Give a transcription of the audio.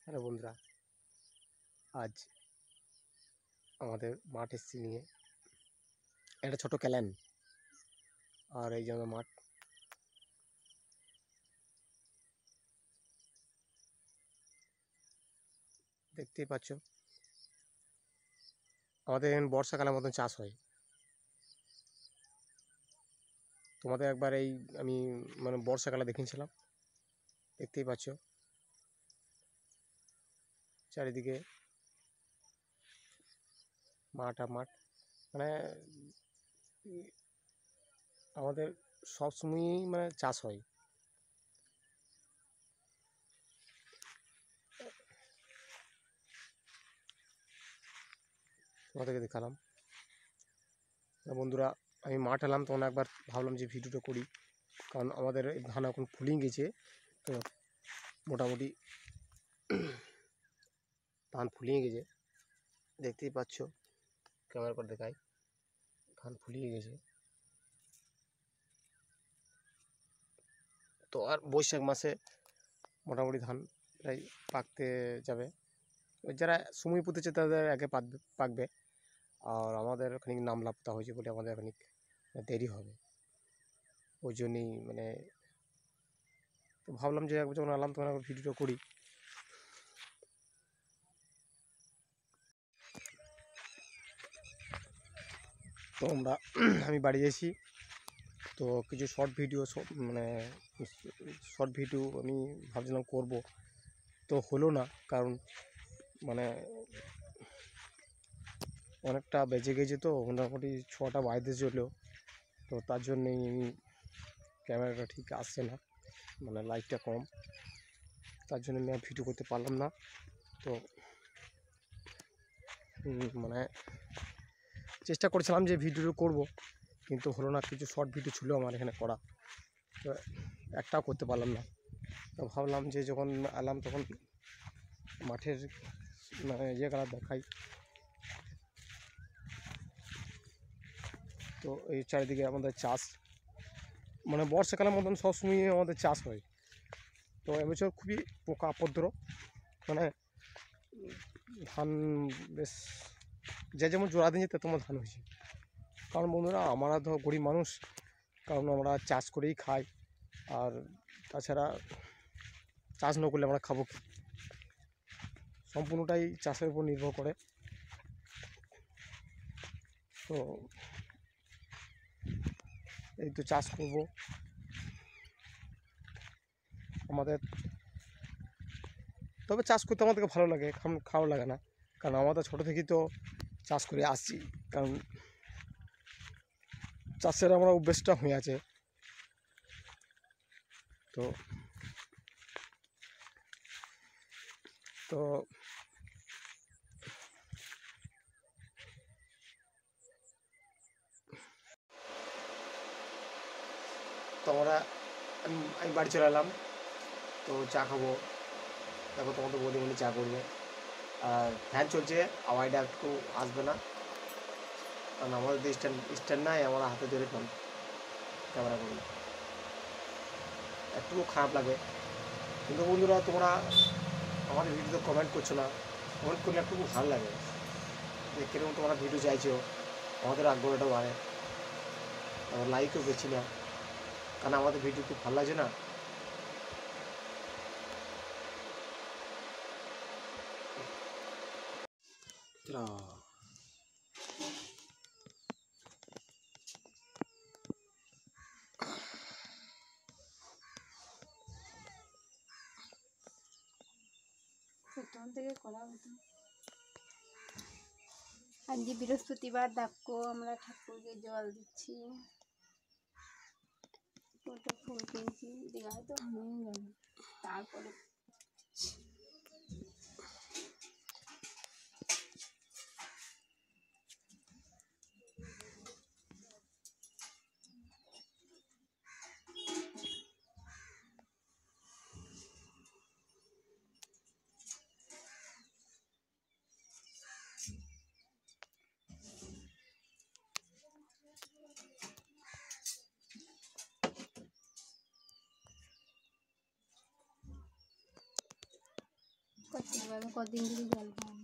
Hello বন্ধুরা, আজ আমাদের মাঠ এসছি নিয়ে একটা ছোট ক্যালেন। আর এই যে আমার মাঠ দেখতেই পাচ্ছ। আমাদের এখানে বর্ষাকালের মতন চাষ হয়। তোমাদের একবার এই আমি বর্ষাকালে দেখিয়েছিলাম। দেখতেই পাচ্ছ চারিদিকে মাঠ আর মাঠ। মানে আমাদের সব সময়ই চাষ হয়। তোমাদেরকে দেখালাম। বন্ধুরা, আমি মাঠ এলাম তখন একবার ভাবলাম যে ভিডিওটা করি, কারণ আমাদের ধান এখন ফুলিয়ে গেছে। তো মোটামুটি ধান ফুলিয়ে গেছে, দেখতেই পাচ্ছ। ক্যামেরা করে দেখাই, ধান ফুলিয়ে গেছে। তো আর বৈশাখ মাসে মোটামুটি ধান প্রায় পাকতে যাবে। যারা সময় পুঁতেছে তাদের আগে পাকবে। আর আমাদের খানিক নামলা পোতা হয়েছে বলে আমাদের খানিক দেরি হবে। ওই জন্যই তো ভাবলাম যে একবার যখন আলাম তখন একবার ভিডিওটা করি। তো আমি বাড়ি এসেছি। তো কিছু শর্ট ভিডিও আমি ভাবছিলাম করব, তো হলো না। কারণ অনেকটা বেজে গেছে, তো মোটামুটি 6টা বাজতে চললো। তো তার জন্যেই ক্যামেরাটা ঠিক আসছে না, লাইটটা কম। তার জন্য আমি আর ভিডিও করতে পারলাম না। তো চেষ্টা করছিলাম যে ভিডিও করব, কিন্তু হলো না। কিছু শর্ট ভিডিও ছিল আমার এখানে করা, তো একটাও করতে পারলাম না। তো ভাবলাম যে যখন এলাম তখন মাঠের ইয়েগুলো দেখাই। তো এই চারিদিকে আমাদের চাষ, বর্ষাকালের মতন সবসময় আমাদের চাষ হয়। তো এবছর খুবই পোকা উপদ্রব, ধান বেশ যে যেমন জোড়া দিন যেতে তেমন ধান হয়েছে। কারণ বন্ধুরা, আমরা তো গরিব মানুষ, কারণ আমরা চাষ করেই খাই। আর তাছাড়া চাষ না করলে আমরা খাবো কি? সম্পূর্ণটাই চাষের উপর নির্ভর করে। তো এই তো চাষ করব আমাদের। তবে চাষ করতে আমাদেরকে ভালো লাগে, খাওয়া লাগে না। কারণ আমাদের ছোটো থেকেই তো চাষ করে আসছি। কারণ চাষের আমরা অভ্যেসটা হয়ে আছে। তো তো আমি বাড়ি চলে এলাম। তো চা খাবো। দেখো তোমাদের বৌদিমণি চা করবে। আর ফ্যান চলছে, আওয়াজটা একটু আসবে না, কারণ আমাদের তো স্ট্যান্ড নাই। আমরা হাতে ধরে ক্যামেরা করি, একটু খারাপ লাগে। কিন্তু বন্ধুরা, তোমরা আমাদের ভিডিওতে কমেন্ট করছো না। কমেন্ট করলে একটু ভালো লাগে, যে কীরকম তোমরা ভিডিও চাইছো, আমাদের আগ্রহটা বাড়ে। আবার লাইকও পেয়েছি না, কারণ আমাদের ভিডিও খুব ভালো লাগছে না। আজকে বৃহস্পতিবার, দেখো আমরা ঠাকুরকে জল দিচ্ছি। ফুল কিনছি, দেওয়ায় তো হয়ে যাবে। তারপরে এভাবে কদিন ধরে জল পাই না।